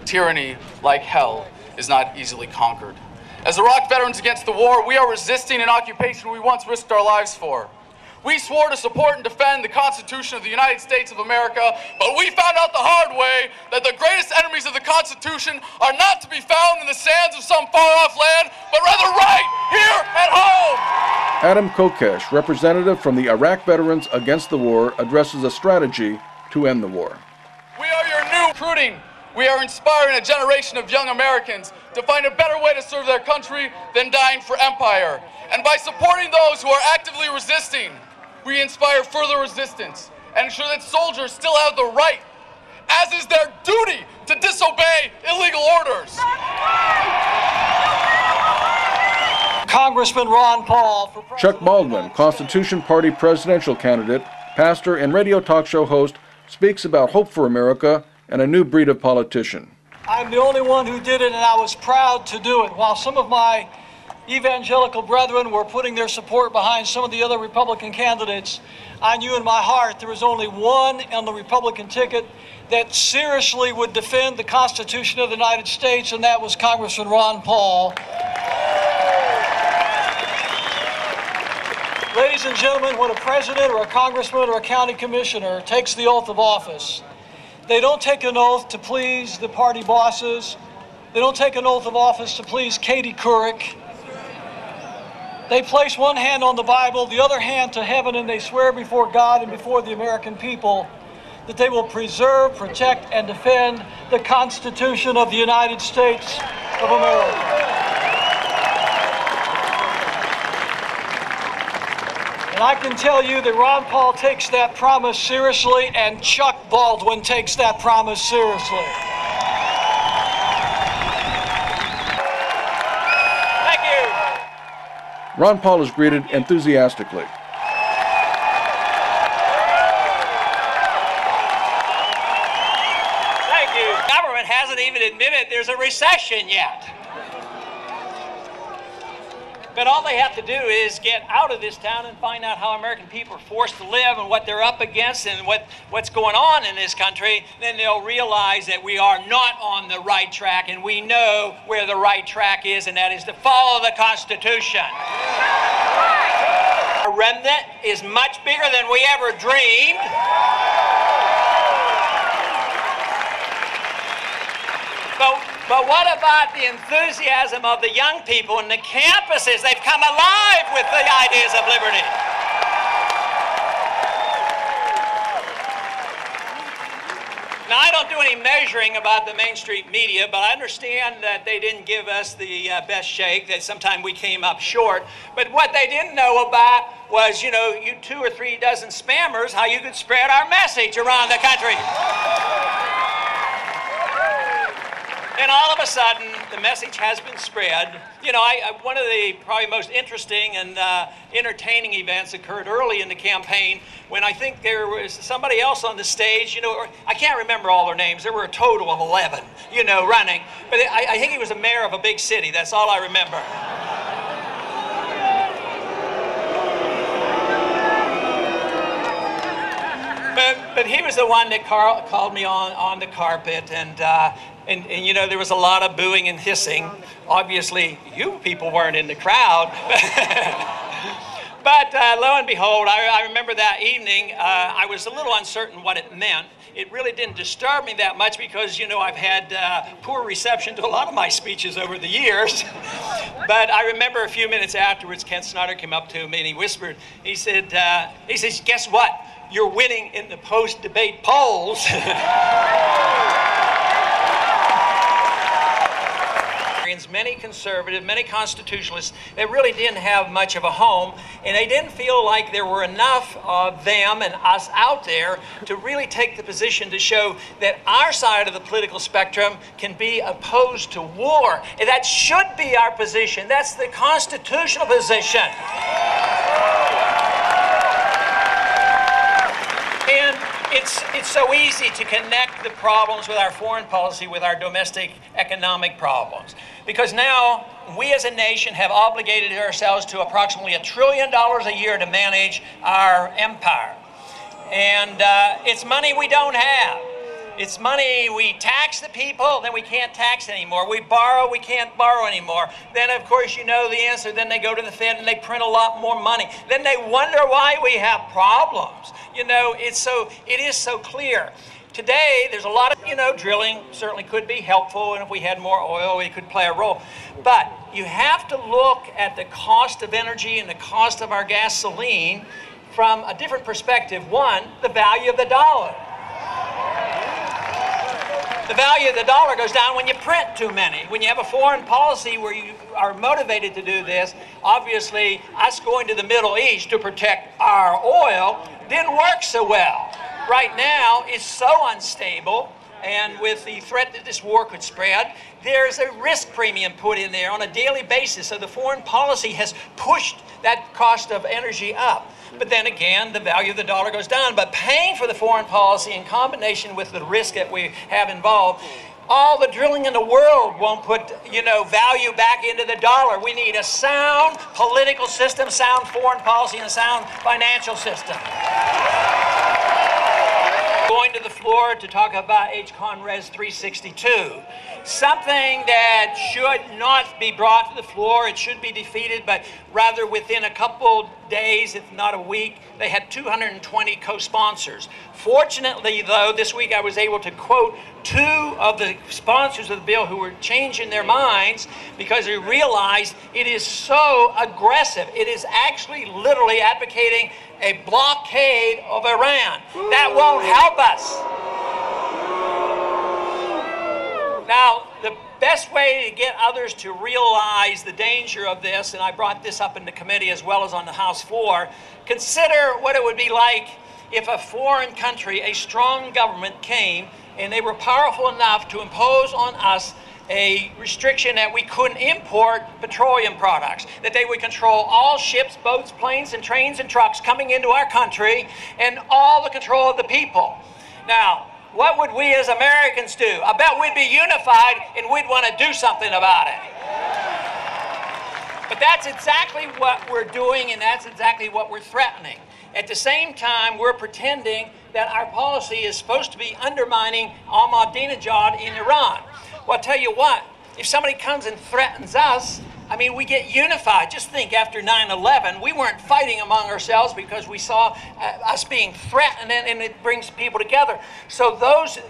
tyranny, like hell, is not easily conquered. As Iraq veterans against the war, we are resisting an occupation we once risked our lives for. We swore to support and defend the Constitution of the United States of America, but we found out the hard way that the greatest enemies of the Constitution are not to be found in the sands of some far-off land, but rather right here at home. Adam Kokesh, representative from the Iraq Veterans Against the War, addresses a strategy to end the war. We are your new recruiting. We are inspiring a generation of young Americans to find a better way to serve their country than dying for empire. And by supporting those who are actively resisting, we inspire further resistance and ensure that soldiers still have the right, as is their duty, to disobey illegal orders. Congressman Ron Paul. Chuck Baldwin, Constitution Party presidential candidate, pastor, and radio talk show host, speaks about hope for America and a new breed of politician. I'm the only one who did it, and I was proud to do it. While some of my evangelical brethren were putting their support behind some of the other Republican candidates, I knew in my heart there was only one on the Republican ticket that seriously would defend the Constitution of the United States, and that was Congressman Ron Paul. Ladies and gentlemen, when a president or a congressman or a county commissioner takes the oath of office, they don't take an oath to please the party bosses. They don't take an oath of office to please Katie Couric. They place one hand on the Bible, the other hand to heaven, and they swear before God and before the American people that they will preserve, protect, and defend the Constitution of the United States of America. And I can tell you that Ron Paul takes that promise seriously, and Chuck Baldwin takes that promise seriously. Thank you. Ron Paul is greeted enthusiastically. Thank you. Government hasn't even admitted there's a recession yet. But all they have to do is get out of this town and find out how American people are forced to live and what they're up against and what's going on in this country. Then they'll realize that we are not on the right track, and we know where the right track is, and that is to follow the Constitution. Our remnant is much bigger than we ever dreamed. But what about the enthusiasm of the young people in the campuses? They've come alive with the ideas of liberty. Now, I don't do any measuring about the Main Street media, but I understand that they didn't give us the best shake, that sometime we came up short. But what they didn't know about was, you 2 or 3 dozen spammers, how you could spread our message around the country. And all of a sudden, the message has been spread. One of the probably most interesting and entertaining events occurred early in the campaign when I think there was somebody else on the stage, I can't remember all their names. There were a total of 11, running. But I think he was a mayor of a big city. That's all I remember. But he was the one that called me on the carpet, and there was a lot of booing and hissing. Obviously, you people weren't in the crowd. But lo and behold, I remember that evening, I was a little uncertain what it meant. It really didn't disturb me that much because, I've had poor reception to a lot of my speeches over the years. But I remember a few minutes afterwards, Kent Snyder came up to me and he whispered, he says, guess what? You're winning in the post-debate polls. Many conservative, many constitutionalists, they really didn't have much of a home, and they didn't feel like there were enough of them and us out there to really take the position to show that our side of the political spectrum can be opposed to war. And that should be our position. That's the constitutional position. And it's so easy to connect the problems with our foreign policy with our domestic economic problems. Because now, we as a nation have obligated ourselves to approximately $1 trillion a year to manage our empire. And it's money we don't have. It's money, we tax the people, then we can't tax anymore. We borrow, we can't borrow anymore. Then, of course, you know the answer. Then they go to the Fed and they print a lot more money. Then they wonder why we have problems. You know, it is so clear. Today, there's a lot of, drilling certainly could be helpful, and if we had more oil, it could play a role. But you have to look at the cost of energy and the cost of our gasoline from a different perspective. One, the value of the dollar. The value of the dollar goes down when you print too many. When you have a foreign policy where you are motivated to do this, obviously us going to the Middle East to protect our oil didn't work so well. Right now, it's so unstable, and with the threat that this war could spread, there's a risk premium put in there on a daily basis. So the foreign policy has pushed that cost of energy up. But then again, the value of the dollar goes down. But paying for the foreign policy in combination with the risk that we have involved, all the drilling in the world won't put, value back into the dollar. We need a sound political system, sound foreign policy, and a sound financial system. Going to the floor to talk about H-Con Res 362. Something that should not be brought to the floor. It should be defeated, but rather within a couple days, if not a week, they had 220 co-sponsors. Fortunately, though, this week I was able to quote two of the sponsors of the bill who were changing their minds because they realized it is so aggressive. It is actually literally advocating a blockade of Iran. That won't help us. Now, the best way to get others to realize the danger of this, and I brought this up in the committee as well as on the House floor, consider what it would be like if a foreign country, a strong government came and they were powerful enough to impose on us a restriction that we couldn't import petroleum products, that they would control all ships, boats, planes, and trains and trucks coming into our country, and all the control of the people. Now, what would we as Americans do? I bet we'd be unified and we'd want to do something about it. But that's exactly what we're doing, and that's exactly what we're threatening. At the same time, we're pretending that our policy is supposed to be undermining Ahmadinejad in Iran. Well, I'll tell you what, if somebody comes and threatens us, we get unified. Just think, after 9/11, we weren't fighting among ourselves because we saw us being threatened, and it brings people together. So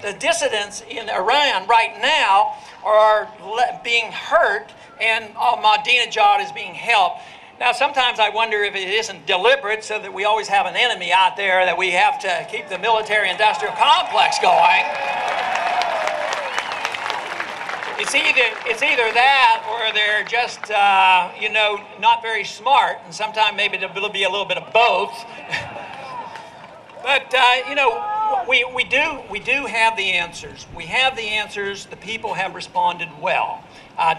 the dissidents in Iran right now are being hurt, and Ahmadinejad is being helped. Now, sometimes I wonder if it isn't deliberate so that we always have an enemy out there that we have to keep the military-industrial complex going. It's either that or they're just, not very smart, and sometimes maybe there'll be a little bit of both. But, we do have the answers. We have the answers. The people have responded well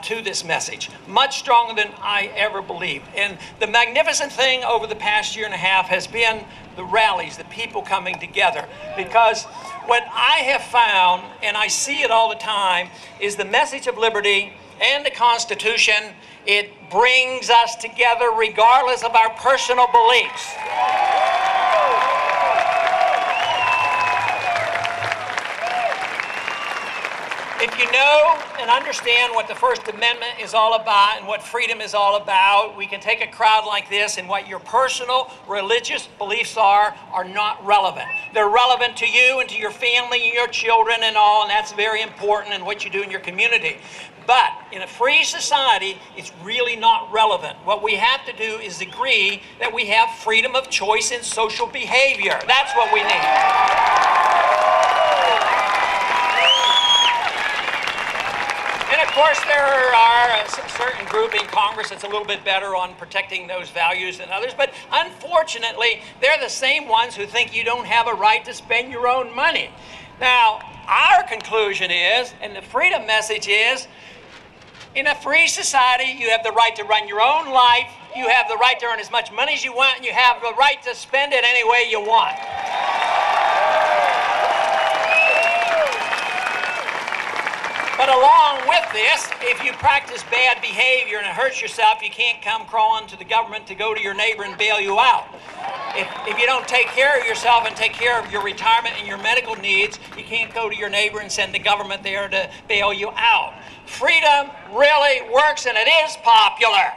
to this message, much stronger than I ever believed. And the magnificent thing over the past year and a half has been the rallies, the people coming together. Because what I have found, and I see it all the time, is the message of liberty and the Constitution. It brings us together regardless of our personal beliefs. If you know and understand what the First Amendment is all about and what freedom is all about, we can take a crowd like this, and what your personal religious beliefs are not relevant. They're relevant to you and to your family and your children and all, and that's very important in what you do in your community. But in a free society, it's really not relevant. What we have to do is agree that we have freedom of choice in social behavior. That's what we need. And of course, there are a certain group in Congress that's a little bit better on protecting those values than others, but unfortunately, they're the same ones who think you don't have a right to spend your own money. Now, our conclusion is, and the freedom message is, in a free society, you have the right to run your own life, you have the right to earn as much money as you want, and you have the right to spend it any way you want. But along with this, if you practice bad behavior and it hurts yourself, you can't come crawling to the government to go to your neighbor and bail you out. If you don't take care of yourself and take care of your retirement and your medical needs, you can't go to your neighbor and send the government there to bail you out. Freedom really works, and it is popular.